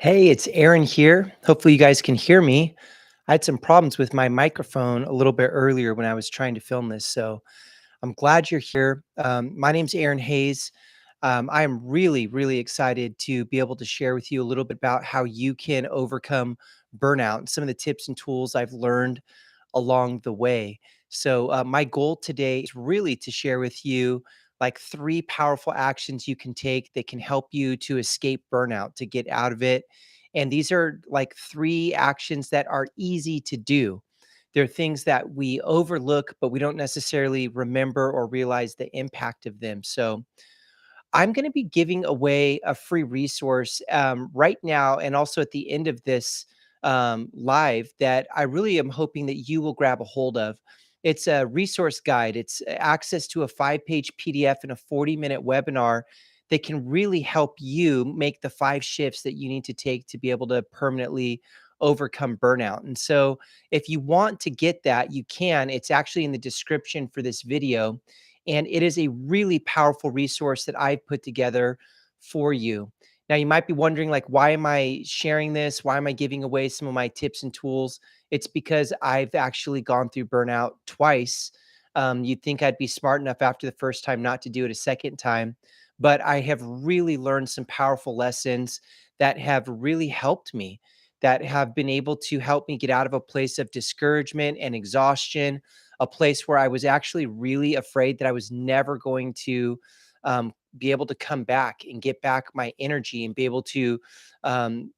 Hey, it's Aaron here. Hopefully, you guys can hear me. I had some problems with my microphone a little bit earlier when I was trying to film this. So I'm glad you're here. My name's Aaron Hayes. I am really, really excited to be able to share with you a little bit about how you can overcome burnout and some of the tips and tools I've learned along the way. So, my goal today is really to share with you like three powerful actions you can take that can help you to escape burnout, to get out of it. And these are like three actions that are easy to do. They're things that we overlook, but we don't necessarily remember or realize the impact of them. So, I'm going to be giving away a free resource right now and also at the end of this live that I really am hoping that you will grab a hold of. It's a resource guide, it's access to a 5-page PDF and a 40-minute webinar that can really help you make the 5 shifts that you need to take to be able to permanently overcome burnout. And so, if you want to get that, you can. It's actually in the description for this video and it is a really powerful resource that I've put together for you. Now, you might be wondering, like, why am I sharing this? Why am I giving away some of my tips and tools? It's because I've actually gone through burnout twice. You'd think I'd be smart enough after the first time not to do it a second time, but I have really learned some powerful lessons that have really helped me, that have been able to help me get out of a place of discouragement and exhaustion, a place where I was actually really afraid that I was never going to be able to come back and get back my energy and be able to um,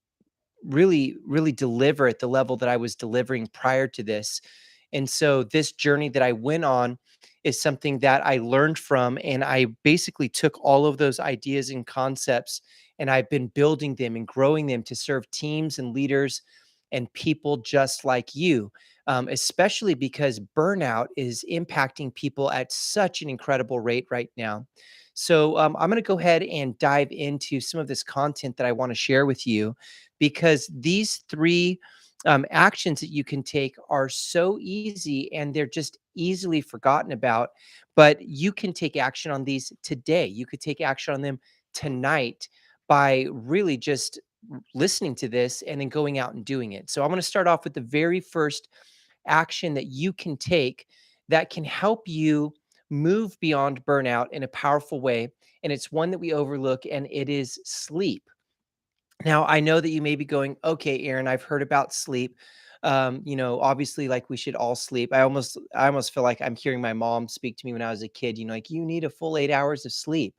really, really deliver at the level that I was delivering prior to this. And so, this journey that I went on is something that I learned from. And I basically took all of those ideas and concepts and I've been building them and growing them to serve teams and leaders and people just like you, especially because burnout is impacting people at such an incredible rate right now. So, I'm going to go ahead and dive into some of this content that I want to share with you because these three actions that you can take are so easy and they're just easily forgotten about. But you can take action on these today. You could take action on them tonight by really just listening to this and then going out and doing it. So I'm going to start off with the very first action that you can take that can help you move beyond burnout in a powerful way. And it's one that we overlook, and it is sleep. Now, I know that you may be going, okay, Aaron, I've heard about sleep. Obviously, like we should all sleep. I almost feel like I'm hearing my mom speak to me when I was a kid, like you need a full 8 hours of sleep.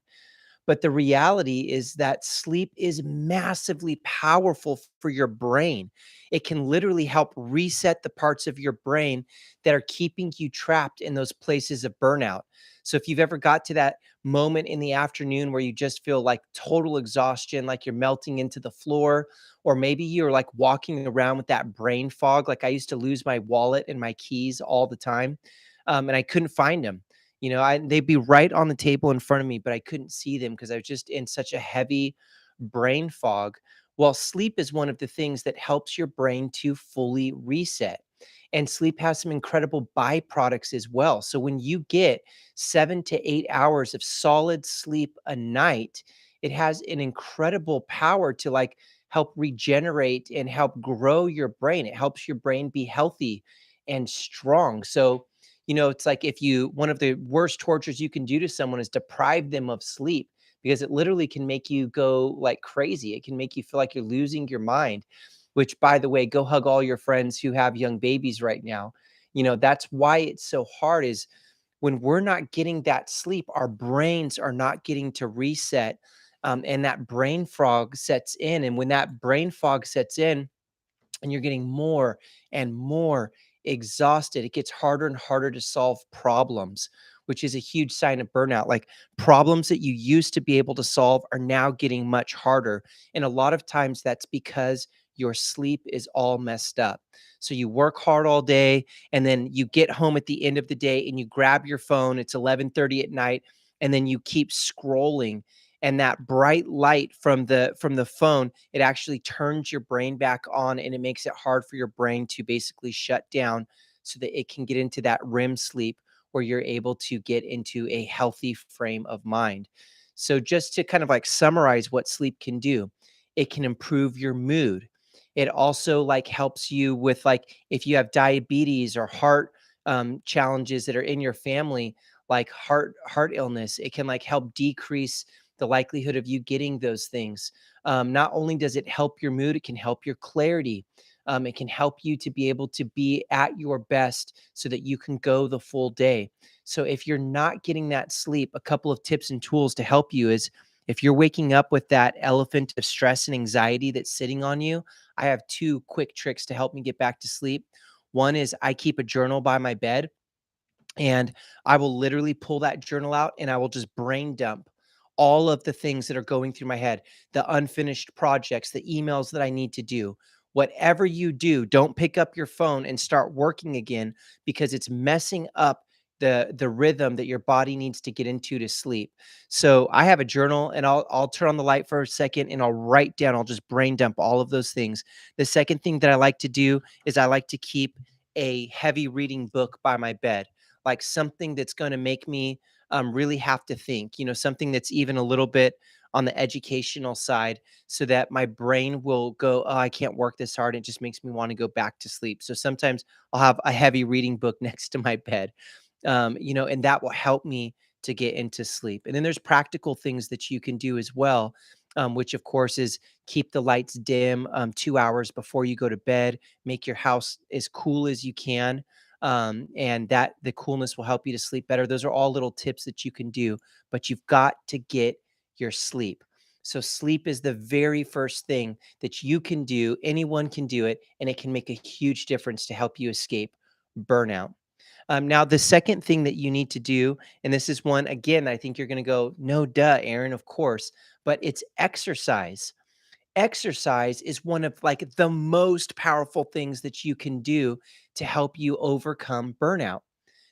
But the reality is that sleep is massively powerful for your brain. It can literally help reset the parts of your brain that are keeping you trapped in those places of burnout. So if you've ever got to that moment in the afternoon where you just feel like total exhaustion, like you're melting into the floor, or maybe you're like walking around with that brain fog, like I used to lose my wallet and my keys all the time, and I couldn't find them. They'd be right on the table in front of me, but I couldn't see them because I was just in such a heavy brain fog. Well, sleep is one of the things that helps your brain to fully reset. And sleep has some incredible byproducts as well. So when you get 7 to 8 hours of solid sleep a night, it has an incredible power to like help regenerate and help grow your brain. It helps your brain be healthy and strong. So, it's like if you one of the worst tortures you can do to someone is deprive them of sleep because it literally can make you go like crazy. It can make you feel like you're losing your mind, which by the way, go hug all your friends who have young babies right now. That's why it's so hard is when we're not getting that sleep, our brains are not getting to reset. And that brain fog sets in. And when that brain fog sets in, and you're getting more and more exhausted, it gets harder and harder to solve problems, which is a huge sign of burnout. Like problems that you used to be able to solve are now getting much harder. And a lot of times that's because your sleep is all messed up. So you work hard all day and then you get home at the end of the day and you grab your phone, it's 11:30 at night, and then you keep scrolling, and that bright light from the phone, it actually turns your brain back on and it makes it hard for your brain to basically shut down so that it can get into that REM sleep where you're able to get into a healthy frame of mind. So just to kind of like summarize what sleep can do, It can improve your mood. It also like helps you with like if you have diabetes or heart challenges that are in your family, like heart illness, it can like help decrease the likelihood of you getting those things. Not only does it help your mood, it can help your clarity. It can help you to be able to be at your best so that you can go the full day. So if you're not getting that sleep, a couple of tips and tools to help you is if you're waking up with that elephant of stress and anxiety that's sitting on you, I have two quick tricks to help me get back to sleep. One is I keep a journal by my bed, and I will literally pull that journal out and I will just brain dump all of the things that are going through my head, the unfinished projects, the emails that I need to do. Whatever you do, don't pick up your phone and start working again because it's messing up the rhythm that your body needs to get into to sleep. So I have a journal and I'll turn on the light for a second and I'll write down, I'll just brain dump all of those things. The second thing that I like to do is I like to keep a heavy reading book by my bed, like something that's going to make me really have to think, something that's even a little bit on the educational side so that my brain will go, oh, I can't work this hard. It just makes me want to go back to sleep. So sometimes I'll have a heavy reading book next to my bed, and that will help me to get into sleep. And then there's practical things that you can do as well, which of course is keep the lights dim 2 hours before you go to bed, make your house as cool as you can, and that the coolness will help you to sleep better. Those are all little tips that you can do, but you've got to get your sleep. So sleep is the very first thing that you can do. Anyone can do it, and it can make a huge difference to help you escape burnout. Now, the second thing that you need to do, and this is one, again, I think you're going to go, no, duh, Aaron, of course, but it's exercise. Exercise is one of like the most powerful things that you can do to help you overcome burnout.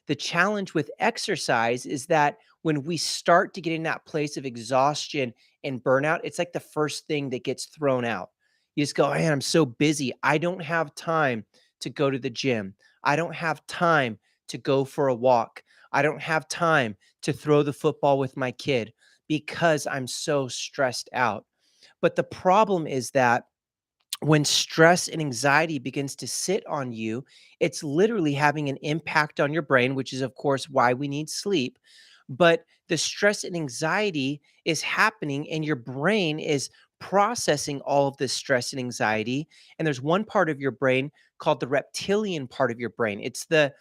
The challenge with exercise is that when we start to get in that place of exhaustion and burnout, it's like the first thing that gets thrown out. You just go, man, I'm so busy. I don't have time to go to the gym. I don't have time to go for a walk. I don't have time to throw the football with my kid because I'm so stressed out. But the problem is that when stress and anxiety begins to sit on you, it's literally having an impact on your brain, which is, of course, why we need sleep. But the stress and anxiety is happening, and your brain is processing all of this stress and anxiety. And there's one part of your brain called the reptilian part of your brain. It's the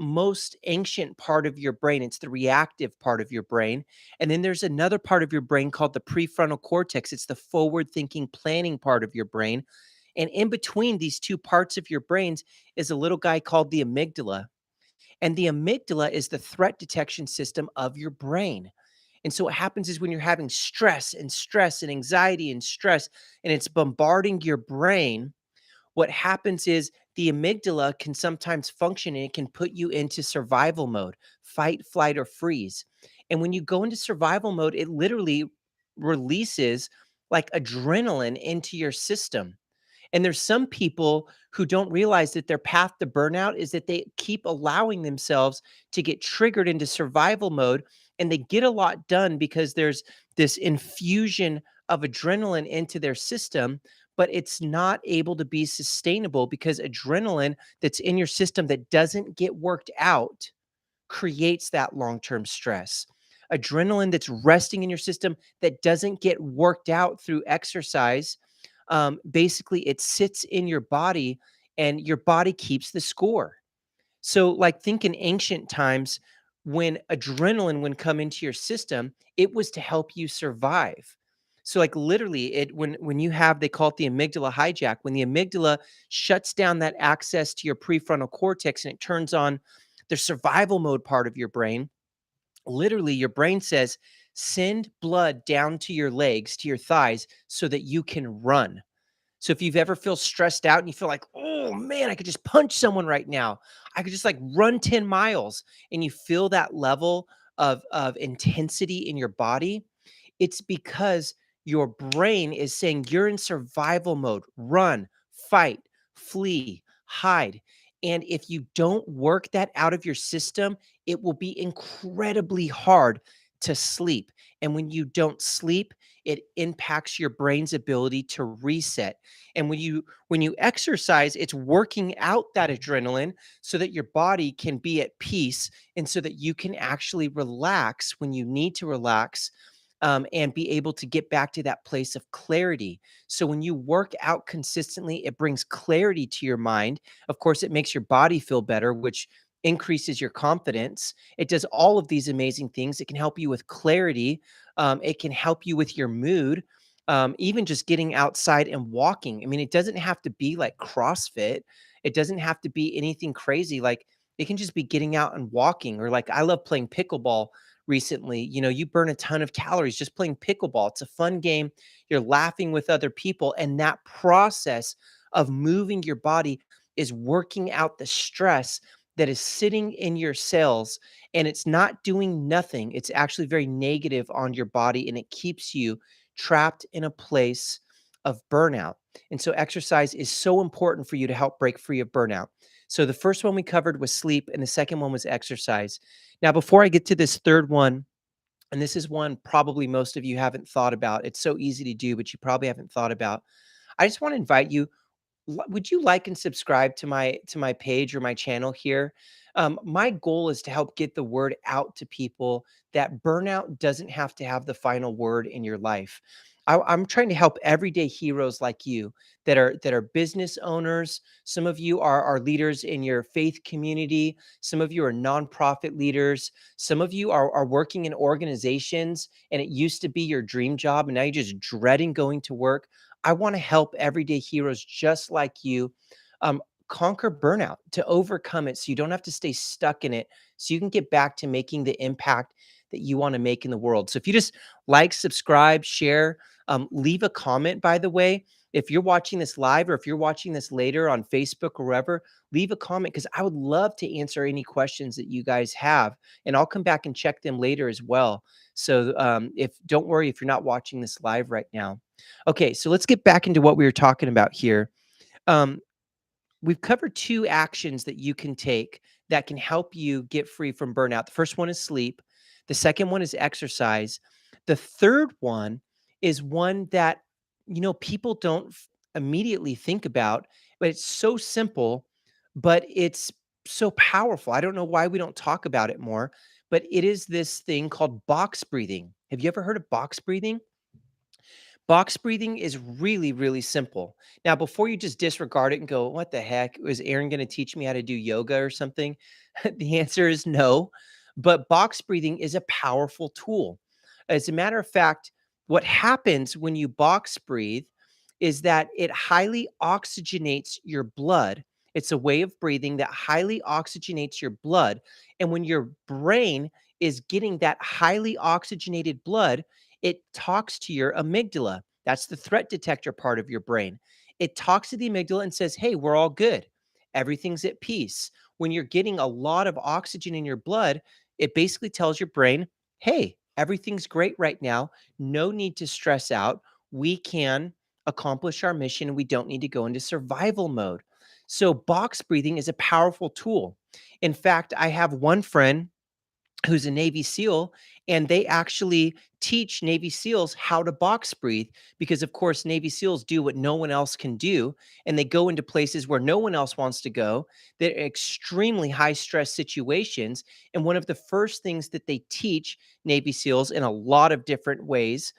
most ancient part of your brain, it's the reactive part of your brain. And then there's another part of your brain called the prefrontal cortex. It's the forward thinking, planning part of your brain. And in between these two parts of your brains is a little guy called the amygdala. And the amygdala is the threat detection system of your brain. And so what happens is when you're having stress and anxiety and stress, and it's bombarding your brain, what happens is the amygdala can sometimes function and it can put you into survival mode, fight, flight, or freeze. And when you go into survival mode, it literally releases like adrenaline into your system. And there's some people who don't realize that their path to burnout is that they keep allowing themselves to get triggered into survival mode, and they get a lot done because there's this infusion of adrenaline into their system, but it's not able to be sustainable because adrenaline that's in your system that doesn't get worked out creates that long-term stress. Adrenaline that's resting in your system that doesn't get worked out through exercise, basically it sits in your body and your body keeps the score. So, like, think in ancient times when adrenaline would come into your system, it was to help you survive. So, like, literally, it when you have, they call it the amygdala hijack. When the amygdala shuts down that access to your prefrontal cortex and it turns on the survival mode part of your brain, literally, your brain says, "Send blood down to your legs, to your thighs, so that you can run." So if you've ever feel stressed out and you feel like, oh man, I could just punch someone right now. I could just like run 10 miles, and you feel that level of intensity in your body, it's because your brain is saying you're in survival mode. Run, fight, flee, hide. And if you don't work that out of your system, it will be incredibly hard to sleep. And when you don't sleep, it impacts your brain's ability to reset. And when you exercise, it's working out that adrenaline so that your body can be at peace and so that you can actually relax when you need to relax, and be able to get back to that place of clarity. So when you work out consistently, it brings clarity to your mind. Of course, it makes your body feel better, which increases your confidence. It does all of these amazing things. It can help you with clarity. It can help you with your mood. Even just getting outside and walking. I mean, it doesn't have to be like CrossFit. It doesn't have to be anything crazy. Like it can just be getting out and walking, or like I love playing pickleball recently. You burn a ton of calories just playing pickleball. It's a fun game. You're laughing with other people. And that process of moving your body is working out the stress that is sitting in your cells, and it's not doing nothing. It's actually very negative on your body, and it keeps you trapped in a place of burnout. And so exercise is so important for you to help break free of burnout. So the first one we covered was sleep, and the second one was exercise. Now, before I get to this third one, and this is one probably most of you haven't thought about. It's so easy to do, but you probably haven't thought about. I just want to invite you, would you like and subscribe to my page or my channel here? My goal is to help get the word out to people that burnout doesn't have to have the final word in your life. I'm trying to help everyday heroes like you that are business owners. Some of you are leaders in your faith community. Some of you are nonprofit leaders. Some of you are working in organizations, and it used to be your dream job, and now you're just dreading going to work. I want to help everyday heroes just like you, um, conquer burnout, to overcome it so you don't have to stay stuck in it, so you can get back to making the impact that you want to make in the world. So if you just like, subscribe, share, leave a comment, by the way. If you're watching this live or if you're watching this later on Facebook or wherever, leave a comment because I would love to answer any questions that you guys have. And I'll come back and check them later as well. So if don't worry if you're not watching this live right now. Okay, so let's get back into what we were talking about here. Um, we've covered two actions that you can take that can help you get free from burnout. The first one is sleep. The second one is exercise. The third one is one that people don't immediately think about, but it's so simple, but it's so powerful. I don't know why we don't talk about it more, but it is this thing called box breathing. Have you ever heard of box breathing? Box breathing is really, really simple. Now, before you just disregard it and go, what the heck? Was Aaron going to teach me how to do yoga or something? The answer is no. But box breathing is a powerful tool. As a matter of fact, what happens when you box breathe is that it highly oxygenates your blood. It's a way of breathing that highly oxygenates your blood. And when your brain is getting that highly oxygenated blood, it talks to your amygdala. That's the threat detector part of your brain. It talks to the amygdala and says, hey, we're all good. Everything's at peace. When you're getting a lot of oxygen in your blood, it basically tells your brain, hey, everything's great right now. No need to stress out. We can accomplish our mission and we don't need to go into survival mode. So, box breathing is a powerful tool. In fact, I have one friend who's a Navy SEAL, and they actually teach Navy SEALs how to box breathe because, of course, Navy SEALs do what no one else can do, and they go into places where no one else wants to go. They're extremely high stress situations, and one of the first things that they teach Navy SEALs in a lot of different ways.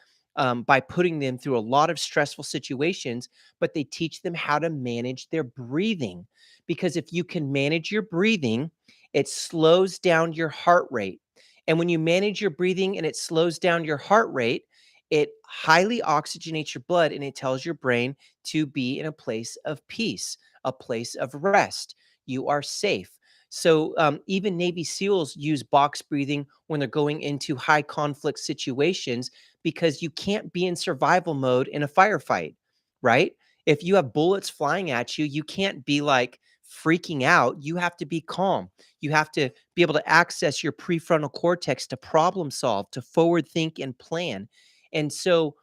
By putting them through a lot of stressful situations, but they teach them how to manage their breathing. Because if you can manage your breathing, it slows down your heart rate. And when you manage your breathing and it slows down your heart rate, it highly oxygenates your blood and it tells your brain to be in a place of peace, a place of rest. You are safe. So even Navy SEALs use box breathing when they're going into high conflict situations because you can't be in survival mode in a firefight, right? If you have bullets flying at you, you can't be like freaking out. You have to be calm. You have to be able to access your prefrontal cortex to problem solve, to forward think and plan. And so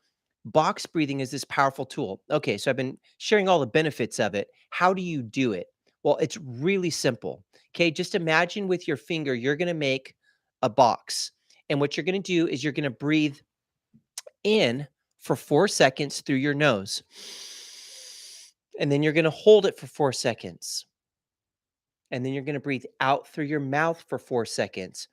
box breathing is this powerful tool. Okay, so I've been sharing all the benefits of it. How do you do it? Well, it's really simple. Okay, just imagine with your finger, you're going to make a box. And what you're going to do is you're going to breathe in for 4 seconds through your nose. And then you're going to hold it for 4 seconds. And then you're going to breathe out through your mouth for 4 seconds.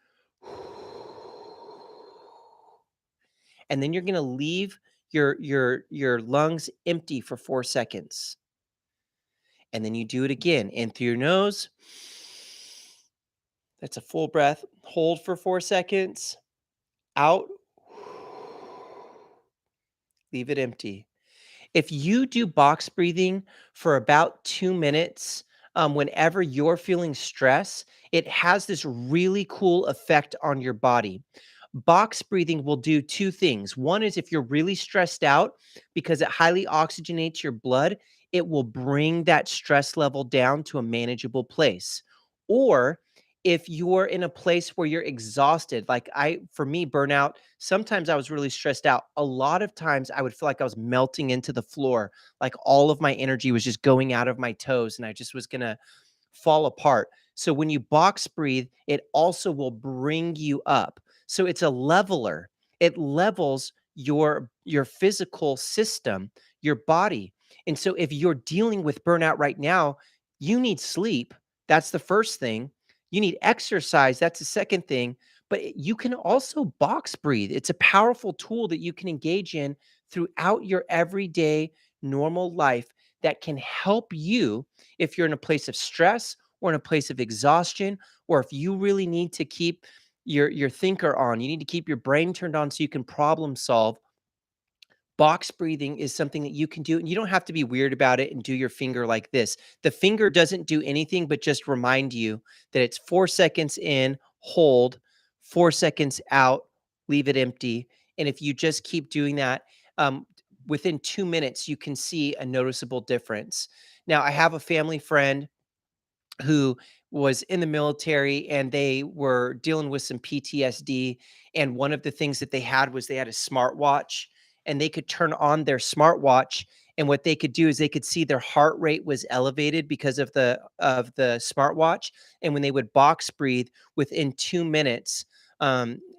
And then you're going to leave your lungs empty for 4 seconds. And then you do it again in through your nose. That's a full breath. Hold for 4 seconds. Out. Leave it empty. If you do box breathing for about 2 minutes, whenever you're feeling stress, it has this really cool effect on your body. Box breathing will do two things. One is if you're really stressed out because it highly oxygenates your blood, it will bring that stress level down to a manageable place. Or if you're in a place where you're exhausted, like for me, burnout, sometimes I was really stressed out. A lot of times I would feel like I was melting into the floor, like all of my energy was just going out of my toes and I just was going to fall apart. So when you box breathe, it also will bring you up. So it's a leveler. It levels your physical system, your body. And so if you're dealing with burnout right now, you need sleep. That's the first thing. You need exercise. That's the second thing. But you can also box breathe. It's a powerful tool that you can engage in throughout your everyday normal life that can help you if you're in a place of stress or in a place of exhaustion, or if you really need to keep your thinker on, you need to keep your brain turned on so you can problem solve. Box breathing is something that you can do, and you don't have to be weird about it and do your finger like this. The finger doesn't do anything but just remind you that it's 4 seconds in, hold, 4 seconds out, leave it empty. And if you just keep doing that, within 2 minutes, you can see a noticeable difference. Now, I have a family friend who was in the military and they were dealing with some PTSD. And one of the things that they had was they had a smartwatch and they could turn on their smartwatch. And what they could do is they could see their heart rate was elevated because of the smartwatch. And when they would box breathe within 2 minutes,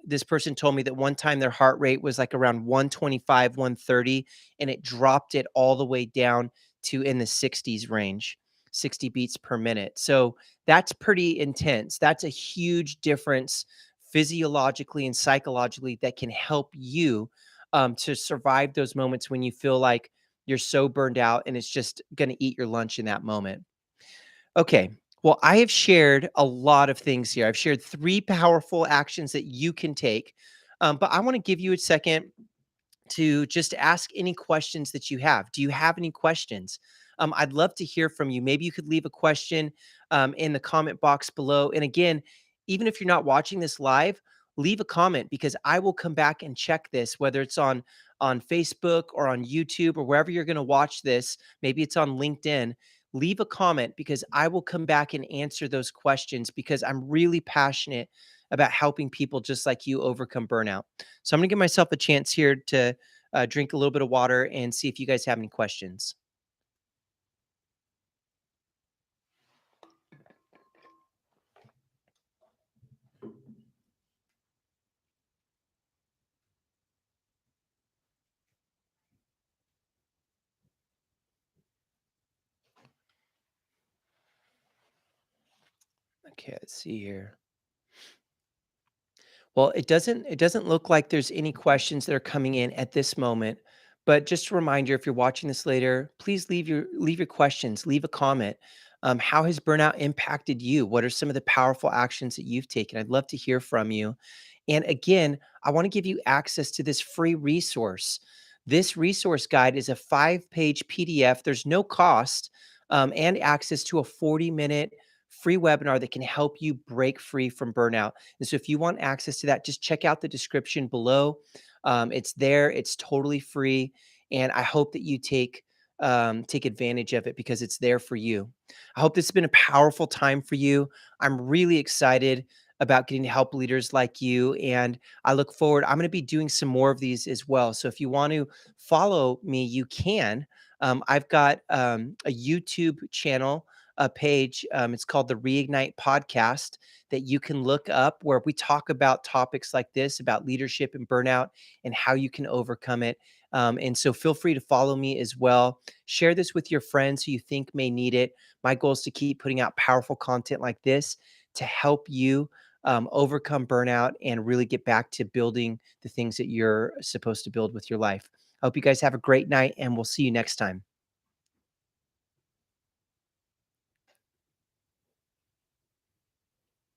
this person told me that one time their heart rate was like around 125, 130, and it dropped it all the way down to in the 60s range. 60 beats per minute. So that's pretty intense. That's a huge difference physiologically and psychologically that can help you to survive those moments when you feel like you're so burned out and it's just going to eat your lunch in that moment. Okay. Well, I have shared a lot of things here. I've shared three powerful actions that you can take. But I want to give you a second to just ask any questions that you have. Do you have any questions? I'd love to hear from you. Maybe you could leave a question in the comment box below. And again, even if you're not watching this live, leave a comment because I will come back and check this, whether it's on Facebook or on YouTube or wherever you're going to watch this. Maybe it's on LinkedIn. Leave a comment because I will come back and answer those questions because I'm really passionate about helping people just like you overcome burnout. So I'm going to give myself a chance here to drink a little bit of water and see if you guys have any questions. Okay, let's see here. Well, it doesn't look like there's any questions that are coming in at this moment. But just a reminder, if you're watching this later, please leave your questions, leave a comment. How has burnout impacted you? What are some of the powerful actions that you've taken? I'd love to hear from you. And again, I want to give you access to this free resource. This resource guide is a 5-page PDF. There's no cost and access to a 40-minute free webinar that can help you break free from burnout. And so if you want access to that, just check out the description below. It's there. It's totally free. And I hope that you take advantage of it because it's there for you. I hope this has been a powerful time for you. I'm really excited about getting to help leaders like you. And I look forward. I'm going to be doing some more of these as well. So if you want to follow me, you can. I've got a YouTube channel, a page. It's called the Reignite Podcast that you can look up where we talk about topics like this, about leadership and burnout and how you can overcome it. And so feel free to follow me as well. Share this with your friends who you think may need it. My goal is to keep putting out powerful content like this to help you overcome burnout and really get back to building the things that you're supposed to build with your life. I hope you guys have a great night, and we'll see you next time.